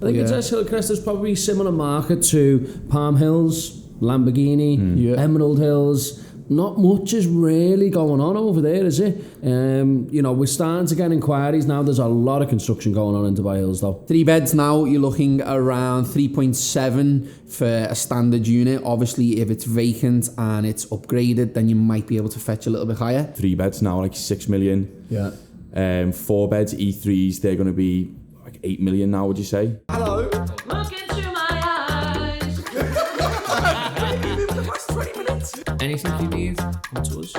I think it's Crest is probably similar market to Palm Hills, Lamborghini, Emerald Hills. Not much is really going on over there, is it? We're starting to get inquiries now. There's a lot of construction going on in Dubai Hills, though. 3 beds now, you're looking around 3.7 for a standard unit. Obviously, if it's vacant and it's upgraded, then you might be able to fetch a little bit higher. 3 beds now, like 6 million. Yeah. 4 beds, E3s, they're going to be like 8 million now, would you say? Hello. Look into my eyes. Anything you need, come to us.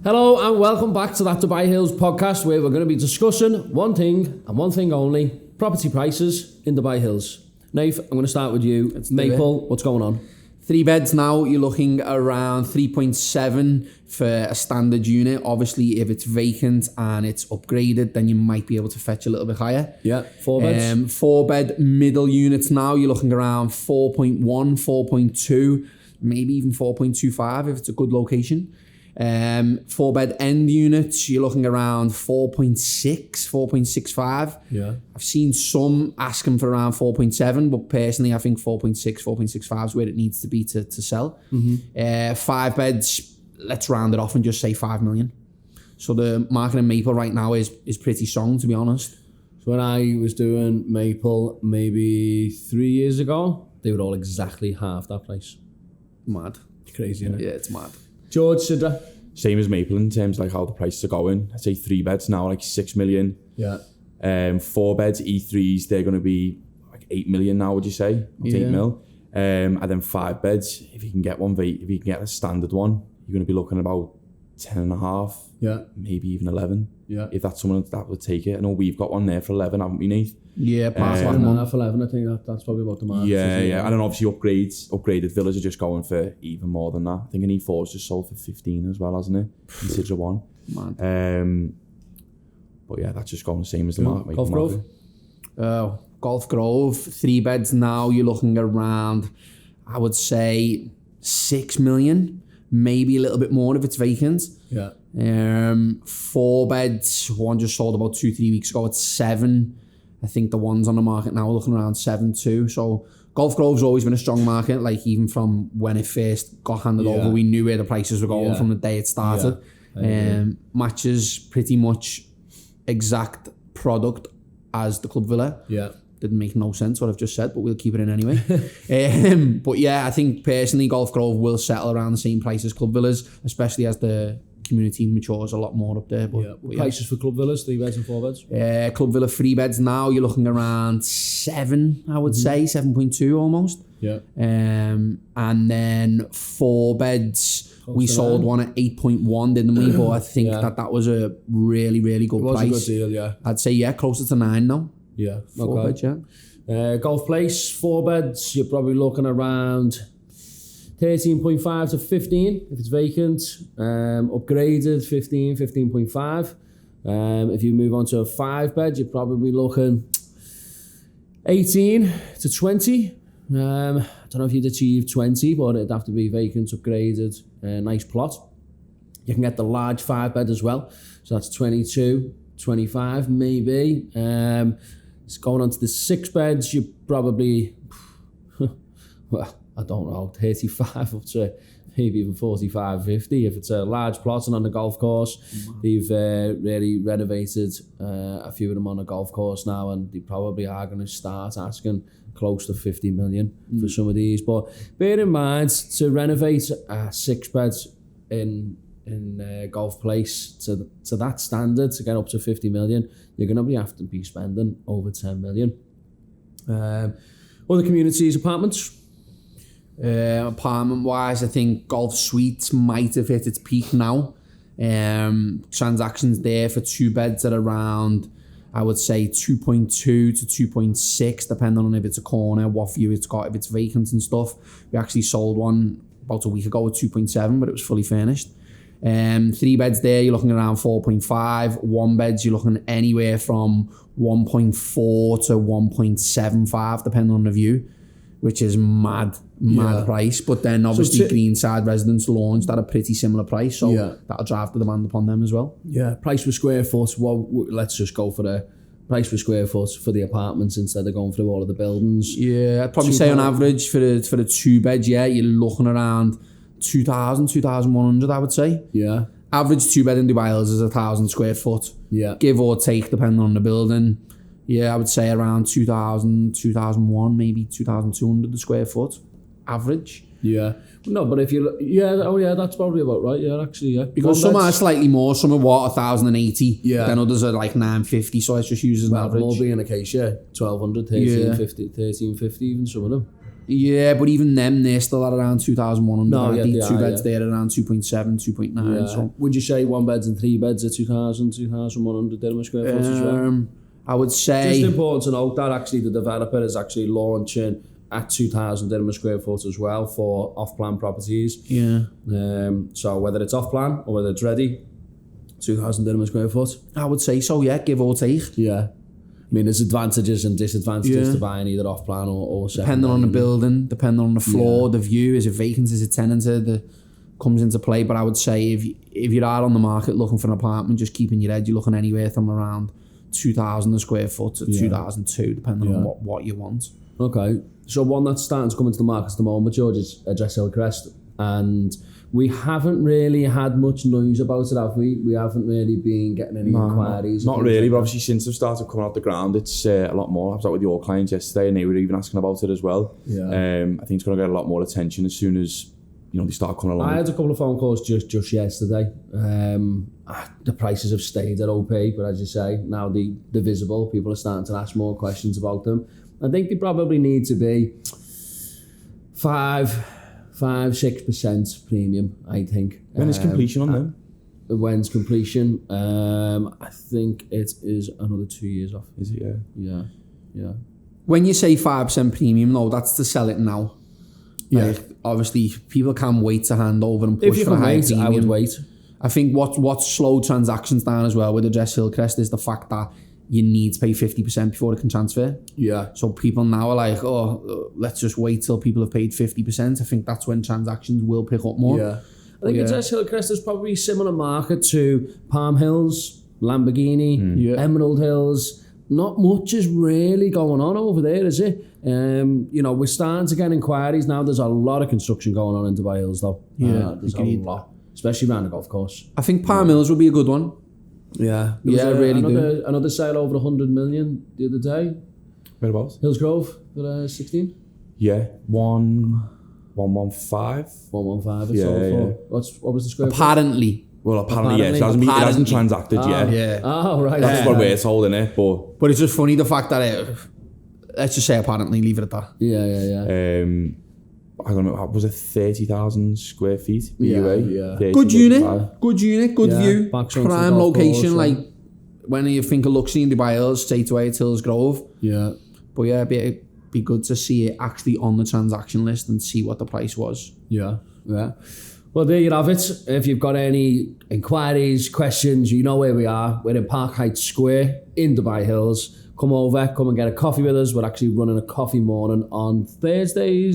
Hello and welcome back to that Dubai Hills podcast, where we're going to be discussing one thing and one thing only: property prices in Dubai Hills. Nath, I'm going to start with you. It's Maple. What's going on? 3 beds now, you're looking around 3.7 for a standard unit. Obviously, if it's vacant and it's upgraded, then you might be able to fetch a little bit higher. Yeah, 4 beds. 4 bed middle units now, you're looking around 4.1, 4.2, maybe even 4.25 if it's a good location. 4 bed end units, you're looking around 4.6, 4.65. Yeah. I've seen some asking for around 4.7, but personally I think 4.6, 4.65 is where it needs to be to sell. 5 beds, let's round it off and just say 5 million. So the market in Maple right now is pretty strong, to be honest. So when I was doing Maple maybe 3 years ago, they were all exactly half that price. Mad. Crazy, isn't it? Yeah, it's mad. George, Sidra. Same as Maple in terms of like how the prices are going. I'd say 3 beds now, like 6 million. Yeah. 4 beds, E3s, they're going to be like 8 million now, would you say? 8 mil. And then 5 beds, if you can get one, if you can get a standard one, you're going to be looking about 10 and a half. Yeah. Maybe even 11. Yeah. If that's someone that would take it. I know we've got one there for 11, haven't we, Nate? Yeah, past 11, I think that's probably about the market. Yeah. And then obviously upgraded villas are just going for even more than that. I think an E4's just sold for 15 as well, hasn't it? In Sidra 1. Man. But yeah, that's just going the same as the market. Golf Grove? Golf Grove, 3 beds now, you're looking around, I would say 6 million, maybe a little bit more if it's vacant. Yeah. 4 beds, one just sold about 2-3 weeks ago at 7. I think the ones on the market now are looking around 7 too. So Golf Grove's always been a strong market, like even from when it first got handed over, we knew where the prices were going from the day it started. Matches pretty much exact product as the Club Villa. Yeah. Didn't make no sense what I've just said, but we'll keep it in anyway. But yeah, I think personally Golf Grove will settle around the same price as Club Villas, especially as the community matures a lot more up there. But prices for Club Villas, 3 beds and 4 beds? Club Villa 3 beds now, you're looking around 7, I would say, 7.2 almost. Yeah. And then 4 beds, we sold one at 8.1, didn't we? But I think that was a really, really good price. It was a good deal, yeah. I'd say, closer to 9 now. Yeah. 4 beds, yeah. Golf Place, 4 beds, you're probably looking around 13.5 to 15 if it's vacant. Upgraded, 15, 15.5. If you move on to a 5 bed, you're probably looking 18 to 20. I don't know if you'd achieve 20, but it'd have to be vacant, upgraded, nice plot. You can get the large 5 bed as well. So that's 22, 25 maybe. It's going on to the 6 beds, you're probably, well, I don't know, 35 up to maybe even 45, 50. If it's a large plot and on the golf course, they've really renovated a few of them on the golf course now, and they probably are going to start asking close to 50 million for some of these. But bear in mind, to renovate 6 beds in Golf Place to that standard, to get up to 50 million, you're going to have to be spending over 10 million. Other communities, apartments. Apartment wise, I think Golf Suites might have hit its peak now. Transactions there for 2 beds at around, I would say 2.2 to 2.6, depending on if it's a corner, what view it's got, if it's vacant and stuff. We actually sold one about a week ago at 2.7, but it was fully furnished. 3 beds there, you're looking around 4.5. 1 beds, you're looking anywhere from 1.4 to 1.75, depending on the view. which is mad price. But then obviously Greenside residents launched at a pretty similar price, so that'll drive the demand upon them as well. Yeah, price per square foot. Well, let's just go for the price per square foot for the apartments instead of going through all of the buildings. Yeah, I'd probably say on average for the 2 bed, you're looking around 2,000, 2,100, I would say. Yeah. Average 2 bed in Dubai Hills is 1,000 square foot. Yeah. Give or take, depending on the building. Yeah, I would say around 2,000, 2,001, maybe 2,200 a square foot. Average. Yeah. No, but if you look, that's probably about right. Yeah, actually, yeah. Because some are slightly more, some are 1,080. Yeah. Then others are like 950, so let's just use as an average. More being a case, 1,200, 1350, even some of them. Yeah, but even them, they're still at around 2,100. No, the 2 beds there at around 2.7, 2.9. Yeah. So. Would you say 1 beds and 3 beds are 2,000, 2,100 dirham a square foot as well? I would say... Just important to note that actually the developer is actually launching at 2,000 dirham a square foot as well for off-plan properties. Yeah. So whether it's off-plan or whether it's ready, 2,000 dirham a square foot. I would say so, yeah, give or take. Yeah. I mean, there's advantages and disadvantages to buying either off-plan or depending on the building, depending on the floor, the view, is it vacant, is it tenanted, that comes into play. But I would say if you are on the market looking for an apartment, just keep in your head, you're looking anywhere from around 2,000 a square foot to 2,002, depending on what you want. Okay. So one that's starting to come into the market at the moment, George, is Dress Hill Crest. And we haven't really had much noise about it, have we? We haven't really been getting any inquiries. Not really, but obviously since I've started coming out the ground, it's a lot more. I was out with your clients yesterday and they were even asking about it as well. Yeah. I think it's going to get a lot more attention as soon as they start coming along. I had a couple of phone calls just yesterday. The prices have stayed at OP, but as you say, now they're visible. People are starting to ask more questions about them. I think they probably need to be 5-6% premium, I think. When is completion on them? When's completion? I think it is another 2 years off. Is it? Yeah. When you say 5% premium, though, that's to sell it now. Yeah. Like, obviously, people can't wait to hand over and push for a high premium. I would wait. I think what slowed transactions down as well with the Dress Hill Crest is the fact that you need to pay 50% before it can transfer. Yeah. So people now are like, let's just wait till people have paid 50%. I think that's when transactions will pick up more. Yeah. I think Dress Hill Crest is probably a similar market to Palm Hills, Lamborghini, Emerald Hills. Not much is really going on over there, is it? We're starting to get inquiries now. There's a lot of construction going on in Dubai Hills, though. There's a lot, especially around the golf course. I think Palm Hills will be a good one. Yeah, another sale over 100 million the other day. Whereabouts? Hillsgrove for 16. Yeah, 115. 115. What was the square? Apparently. Well, apparently, yes. It hasn't transacted yet. Yeah. Oh, right. That's what we're told, innit? But it's just funny the fact that let's just say apparently, leave it at that. Yeah. I don't know, was it 30,000 square feet? Yeah. 30, good 35. unit, good view, prime location. Course, like when you think of luxury in Dubai Hills, straight away it's Hillsgrove. Yeah. But yeah, it'd be good to see it actually on the transaction list and see what the price was. Yeah. Well, there you have it. If you've got any inquiries, questions, you know where we are. We're in Park Heights Square in Dubai Hills. Come and get a coffee with us. We're actually running a coffee morning on Thursday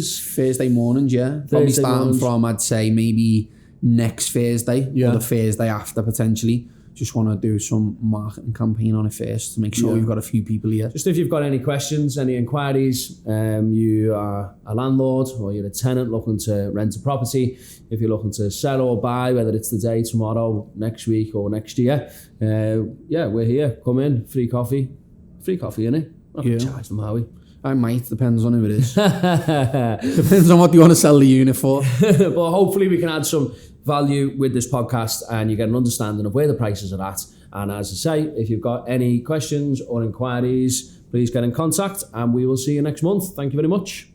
mornings, yeah. Probably starting from, I'd say, maybe next Thursday or the Thursday after, potentially. Just want to do some marketing campaign on it first to make sure we've got a few people here. Just if you've got any questions, any inquiries, you are a landlord or you're a tenant looking to rent a property, if you're looking to sell or buy, whether it's today, tomorrow, next week or next year, we're here. Come in, free coffee. Free coffee, innit? I can charge them, Howie. I might, depends on who it is. Depends on what you want to sell the unit for. But hopefully we can add some value with this podcast and you get an understanding of where the prices are at. And as I say, if you've got any questions or inquiries, please get in contact and we will see you next month. Thank you very much.